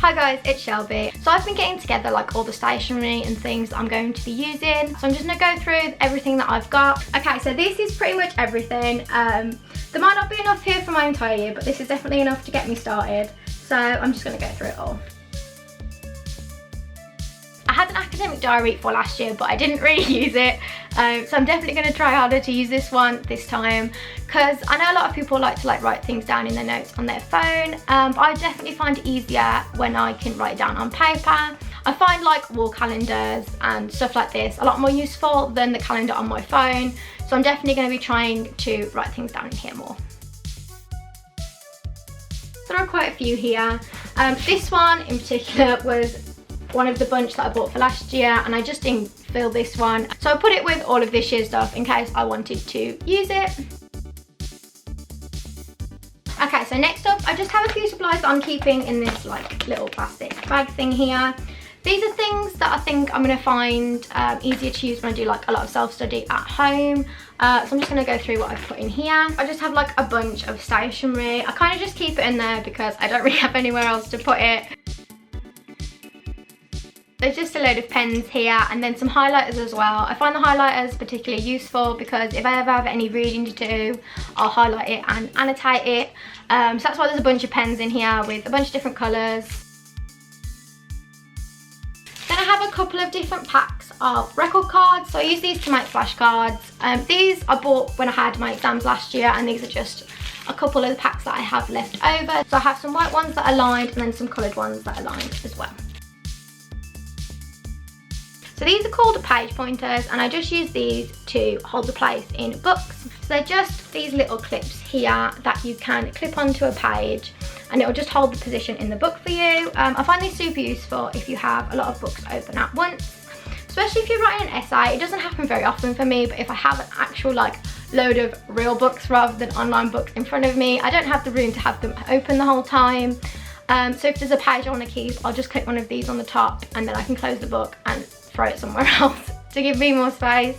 Hi guys, it's Shelby. So I've been getting together like all the stationery and things that I'm going to be using. So I'm just gonna go through everything that I've got. Okay, so this is pretty much everything. There might not be enough here for my entire year, but this is definitely enough to get me started. So I'm just gonna go through it all. I had an academic diary for last year, but I didn't really use it. So I'm definitely going to try harder to use this one this time, because I know a lot of people like to write things down in their notes on their phone, but I definitely find it easier when I can write it down on paper. I find like wall calendars and stuff like this a lot more useful than the calendar on my phone, so I'm definitely going to be trying to write things down in here more. There are quite a few here. This one in particular was one of the bunch that I bought for last year, and I just didn't fill this one, so I put it with all of this year's stuff in case I wanted to use it. Okay, so next up I just have a few supplies that I'm keeping in this like little plastic bag thing here. These are things that I think I'm going to find easier to use when I do like a lot of self-study at home. So I'm just going to go through what I've put in here. I just have like a bunch of stationery. I kind of just keep it in there because I don't really have anywhere else to put it. There's just a load of pens here, and then some highlighters as well. I find the highlighters particularly useful because if I ever have any reading to do, I'll highlight it and annotate it. So that's why there's a bunch of pens in here with a bunch of different colours. Then I have a couple of different packs of record cards. So I use these to make flashcards. These I bought when I had my exams last year, and these are just a couple of the packs that I have left over. So I have some white ones that are lined and then some coloured ones that are lined as well. So these are called page pointers, and I just use these to hold the place in books. So they're just these little clips here that you can clip onto a page, and it'll just hold the position in the book for you. I find these super useful if you have a lot of books open at once, especially if you're writing an essay. It doesn't happen very often for me, but if I have an actual like load of real books rather than online books in front of me, I don't have the room to have them open the whole time. So if there's a page I want to keep, I'll just click one of these on the top, and then I can close the book and throw it somewhere else to give me more space.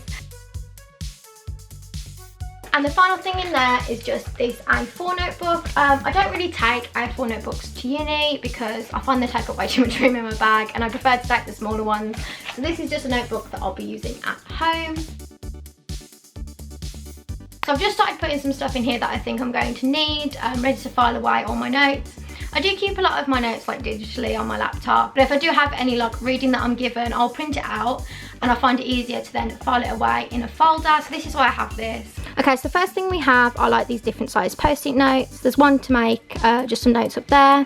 And the final thing in there is just this A4 notebook. I don't really take A4 notebooks to uni because I find they take up way too much room in my bag, and I prefer to take the smaller ones. So this is just a notebook that I'll be using at home. So I've just started putting some stuff in here that I think I'm going to need. I'm ready to file away all my notes. I do keep a lot of my notes like digitally on my laptop, but if I do have any like reading that I'm given, I'll print it out, and I find it easier to then file it away in a folder. So this is why I have this. Okay, so the first thing we have are like these different size post-it notes. There's one to make just some notes up there,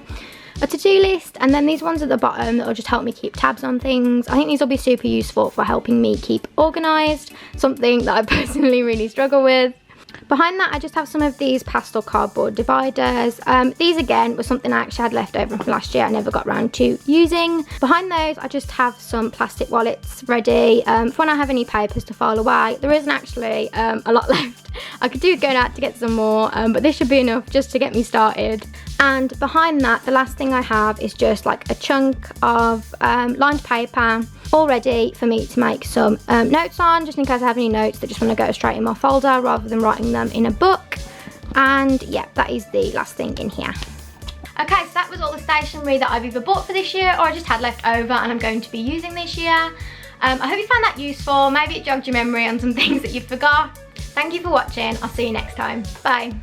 a to-do list, and then these ones at the bottom that will just help me keep tabs on things. I think these will be super useful for helping me keep organised, something that I personally really struggle with. Behind that I just have some of these pastel cardboard dividers. These again were something I actually had left over from last year I never got around to using. Behind those I just have some plastic wallets ready for when I have any papers to file away. There isn't actually a lot left. I could do going out to get some more, but this should be enough just to get me started. And behind that, the last thing I have is just like a chunk of lined paper all ready for me to make some notes on, just in case I have any notes that just want to go straight in my folder rather than writing them in a book. And yeah, that is the last thing in here. Okay, so that was all the stationery that I've either bought for this year or I just had left over and I'm going to be using this year. I hope you found that useful. Maybe it jogged your memory on some things that you forgot. Thank you for watching. I'll see you next time. Bye.